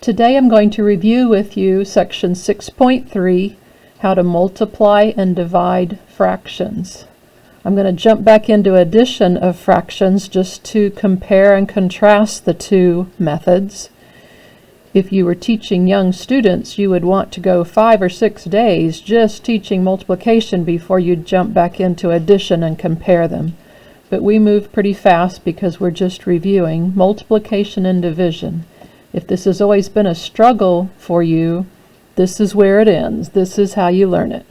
Today I'm going to review with you section 6.3, how to multiply and divide fractions. I'm going to jump back into addition of fractions just to compare and contrast the two methods. If you were teaching young students, you would want to go 5 or 6 days just teaching multiplication before you jump back into addition and compare them. But we move pretty fast because we're just reviewing multiplication and division. If this has always been a struggle for you, this is where it ends. This is how you learn it.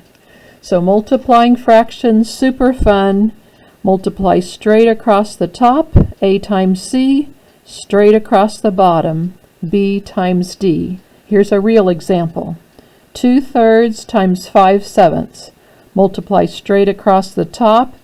So multiplying fractions, super fun. Multiply straight across the top, A times C, straight across the bottom, B times D. Here's a real example. 2/3 times 5/7. Multiply straight across the top,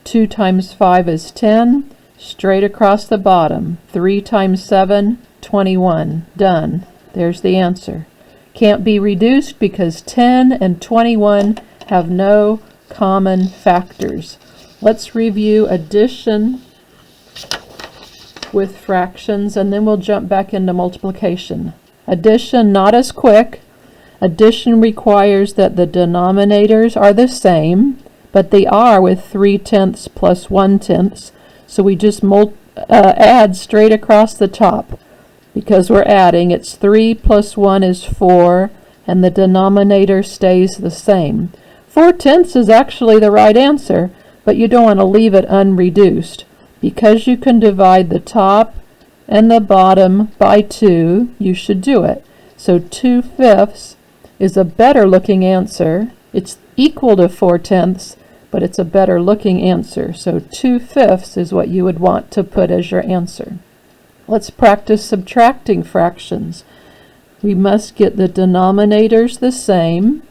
2 times 5 is 10, straight across the bottom, 3 times 7, 21. Done. There's the answer. Can't be reduced because 10 and 21 have no common factors. Let's review addition with fractions and then we'll jump back into multiplication. Addition, not as quick. Addition requires that the denominators are the same, but they are with 3/10 plus 1/10. So we just add straight across the top. Because we're adding, it's 3 plus 1 is 4, and the denominator stays the same. 4/10 is actually the right answer, but you don't want to leave it unreduced. Because you can divide the top and the bottom by 2, you should do it. So 2/5 is a better looking answer. It's equal to 4/10, but it's a better looking answer. So 2/5 is what you would want to put as your answer. Let's practice subtracting fractions. We must get the denominators the same.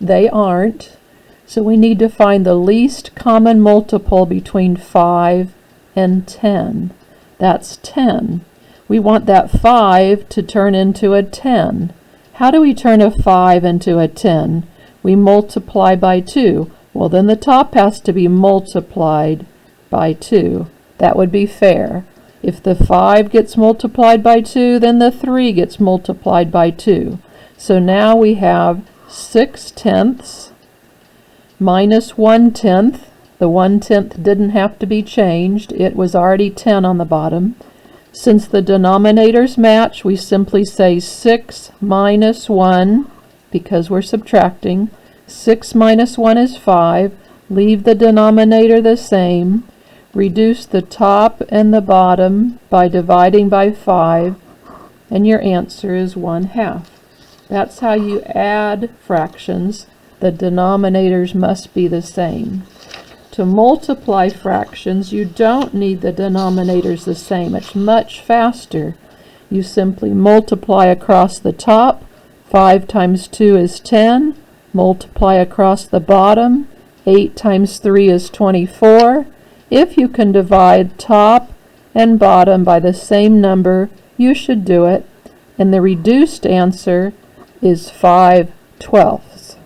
They aren't. So we need to find the least common multiple between 5 and 10. That's 10. We want that 5 to turn into a 10. How do we turn a 5 into a 10? We multiply by 2. Well, then the top has to be multiplied by 2. That would be fair. If the 5 gets multiplied by 2, then the 3 gets multiplied by 2. So now we have 6/10 minus 1/10. The 1/10 didn't have to be changed. It was already 10 on the bottom. Since the denominators match, we simply say 6 minus 1, because we're subtracting. 6 minus 1 is 5. Leave the denominator the same. Reduce the top and the bottom by dividing by 5, and your answer is 1/2. That's how you add fractions. The denominators must be the same. To multiply fractions, you don't need the denominators the same. It's much faster. You simply multiply across the top. 5 times 2 is 10. Multiply across the bottom. 8 times 3 is 24. If you can divide top and bottom by the same number, you should do it. And the reduced answer is 5/12.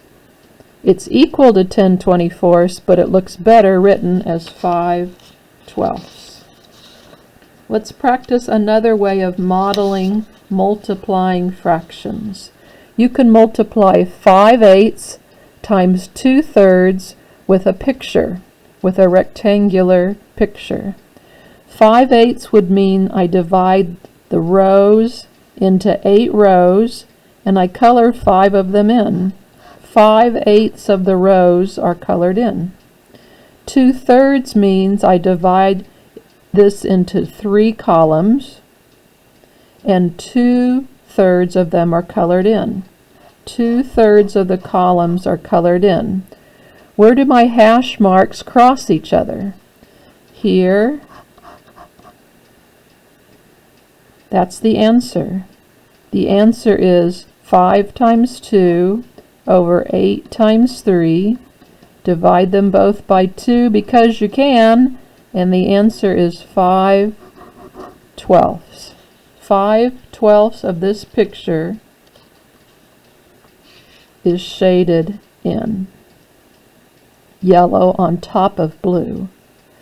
It's equal to 10/24, but it looks better written as 5/12. Let's practice another way of modeling multiplying fractions. You can multiply 5/8 times 2/3 with a picture, with a rectangular picture. 5/8 would mean I divide the rows into 8 rows and I color 5 of them in. 5/8 of the rows are colored in. 2/3 means I divide this into 3 columns and 2/3 of them are colored in. 2/3 of the columns are colored in. Where do my hash marks cross each other? Here. That's the answer. The answer is 5 times 2 over 8 times 3. Divide them both by 2 because you can, and the answer is 5/12. 5/12 of this picture is shaded in yellow on top of blue.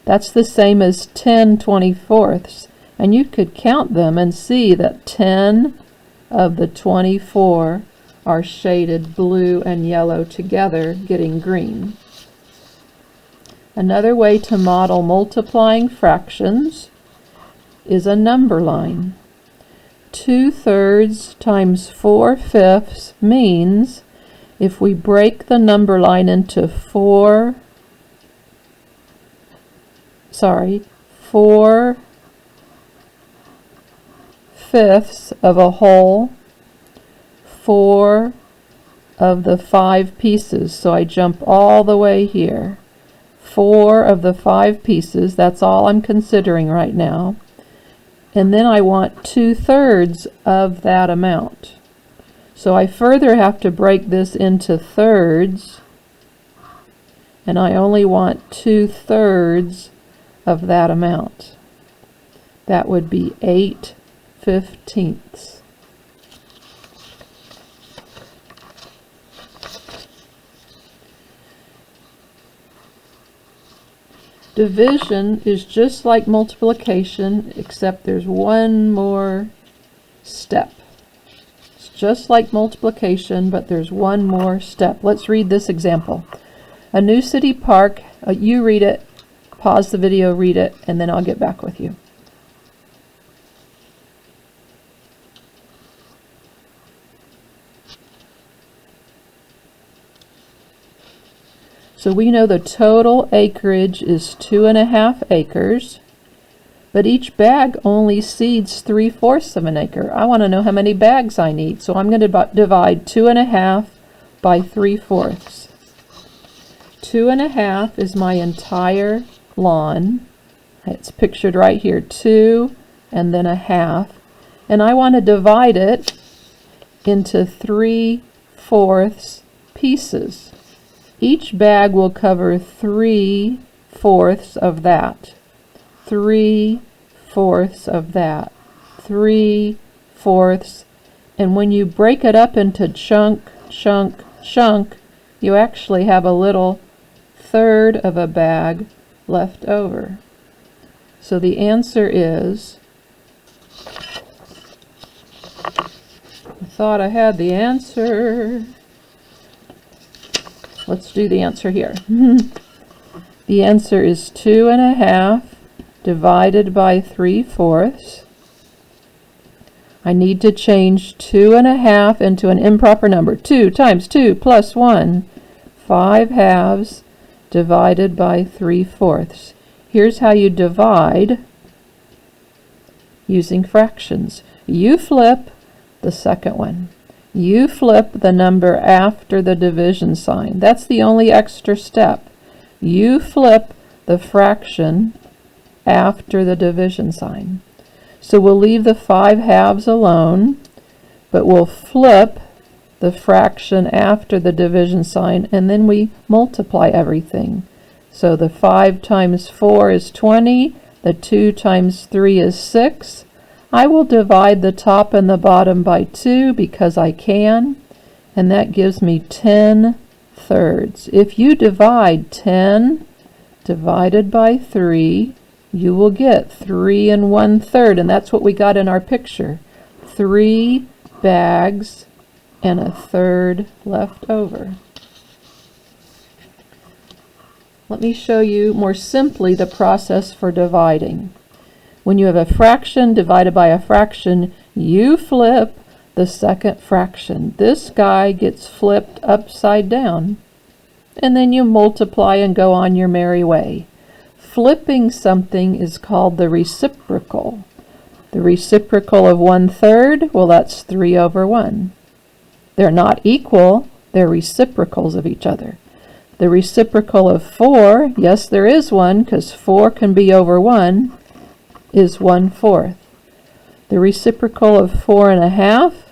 That's the same as 10/24, and you could count them and see that 10 of the 24 are shaded blue and yellow together, getting green. Another way to model multiplying fractions is a number line. 2/3 times 4/5 means if we break the number line into 4/5 of a whole, 4 of the 5 pieces. So I jump all the way here. 4 of the 5 pieces, that's all I'm considering right now. And then I want 2/3 of that amount. So I further have to break this into thirds, and I only want 2/3 of that amount. That would be 8/15. Division is just like multiplication, except there's one more step. It's just like multiplication, but there's one more step. Let's read this example. A new city park, you read it, pause the video, read it, and then I'll get back with you. So we know the total acreage is 2.5 acres, but each bag only seeds 3/4 of an acre. I want to know how many bags I need, so I'm going to divide 2.5 by 3/4. 2.5 is my entire lawn. It's pictured right here, 2 and then a half, and I want to divide it into 3/4 pieces. Each bag will cover 3/4 of that, 3/4 of that, 3/4, and when you break it up into chunk, you actually have a little third of a bag left over. So the answer is, I thought I had the answer. Let's do the answer here. The answer is 2.5 divided by 3/4. I need to change 2.5 into an improper number. 2 times 2 plus 1, 5/2 divided by 3/4. Here's how you divide using fractions. You flip the second one. You flip the number after the division sign. That's the only extra step. You flip the fraction after the division sign. So we'll leave the 5/2 alone, but we'll flip the fraction after the division sign, and then we multiply everything. So the 5 times 4 is 20, the 2 times 3 is 6. I will divide the top and the bottom by 2 because I can, and that gives me 10/3. If you divide 10 divided by 3, you will get 3 1/3, and that's what we got in our picture. 3 bags and a third left over. Let me show you more simply the process for dividing. When you have a fraction divided by a fraction, you flip the second fraction. This guy gets flipped upside down, and then you multiply and go on your merry way. Flipping something is called the reciprocal. The reciprocal of 1/3, well, that's 3/1. They're not equal, they're reciprocals of each other. The reciprocal of 4, yes, there is one, because 4 can be over 1, is 1/4. The reciprocal of 4.5,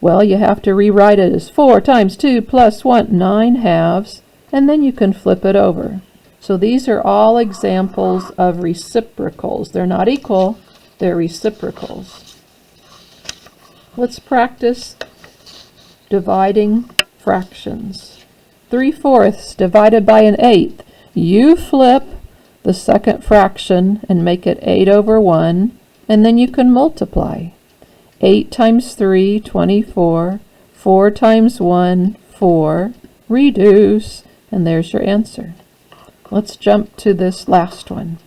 well, you have to rewrite it as 4 times 2 plus 1, 9/2, and then you can flip it over. So these are all examples of reciprocals. They're not equal, they're reciprocals. Let's practice dividing fractions. 3/4 divided by an 1/8. You flip the second fraction and make it 8/1, and then you can multiply. 8 times 3, 24. 4 times 1, 4. Reduce, and there's your answer. Let's jump to this last one.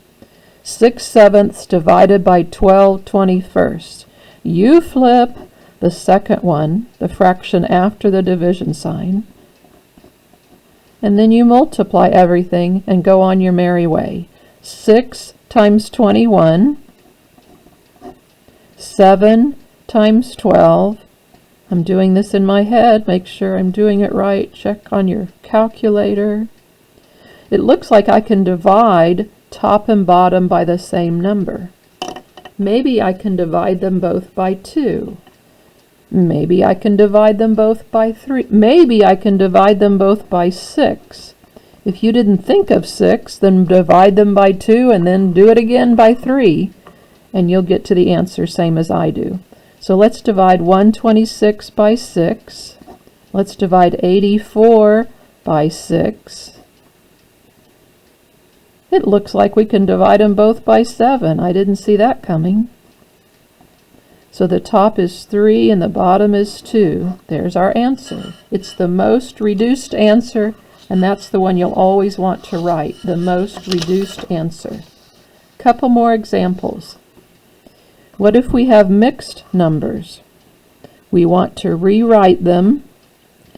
6/7 divided by 12/21. You flip the second one, the fraction after the division sign, and then you multiply everything and go on your merry way. 6 times 21, 7 times 12. I'm doing this in my head. Make sure I'm doing it right. Check on your calculator. It looks like I can divide top and bottom by the same number. Maybe I can divide them both by 2. Maybe I can divide them both by 3. Maybe I can divide them both by 6. If you didn't think of 6, then divide them by 2 and then do it again by 3, and you'll get to the answer same as I do. So let's divide 126 by 6. Let's divide 84 by 6. It looks like we can divide them both by 7. I didn't see that coming. So the top is 3 and the bottom is 2. There's our answer. It's the most reduced answer, and that's the one you'll always want to write, the most reduced answer. Couple more examples. What if we have mixed numbers? We want to rewrite them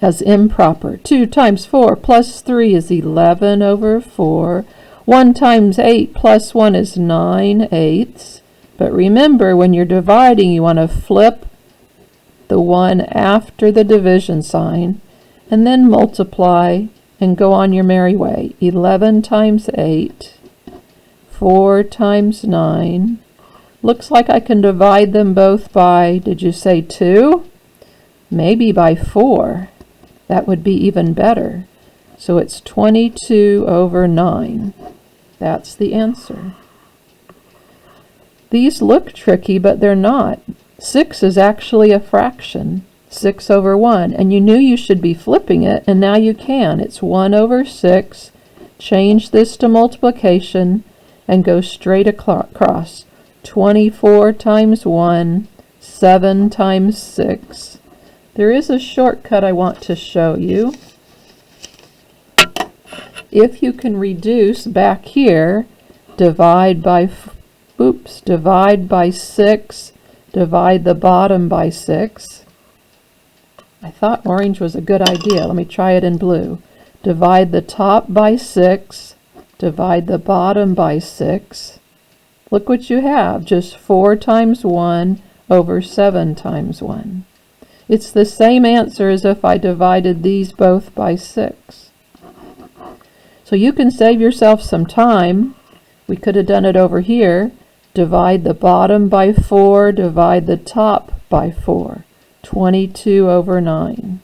as improper. 2 times 4 plus 3 is 11 over 4. 1 times 8 plus 1 is 9/8. But remember, when you're dividing, you want to flip the one after the division sign and then multiply and go on your merry way. 11 times 8, 4 times 9. Looks like I can divide them both by, did you say 2? Maybe by 4. That would be even better. So it's 22 over 9. That's the answer. These look tricky, but they're not. 6 is actually a fraction, 6 over 1, and you knew you should be flipping it, and now you can. It's 1 over 6. Change this to multiplication and go straight across. 24 times 1, 7 times 6. There is a shortcut I want to show you. If you can reduce back here, divide by 6, divide the bottom by 6. I thought orange was a good idea. Let me try it in blue. Divide the top by 6, divide the bottom by 6. Look what you have, just 4 times 1 over 7 times 1. It's the same answer as if I divided these both by 6. So you can save yourself some time. We could have done it over here. Divide the bottom by 4, divide the top by 4. 22 over 9.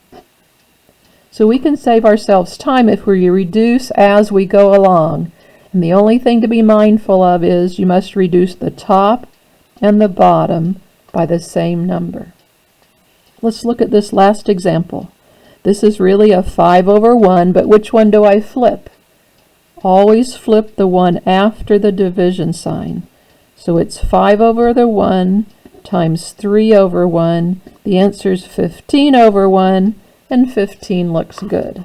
So we can save ourselves time if we reduce as we go along. And the only thing to be mindful of is you must reduce the top and the bottom by the same number. Let's look at this last example. This is really a 5 over 1, but which one do I flip? Always flip the one after the division sign. So it's 5 over the 1 times 3 over 1. The answer is 15 over 1, and 15 looks good.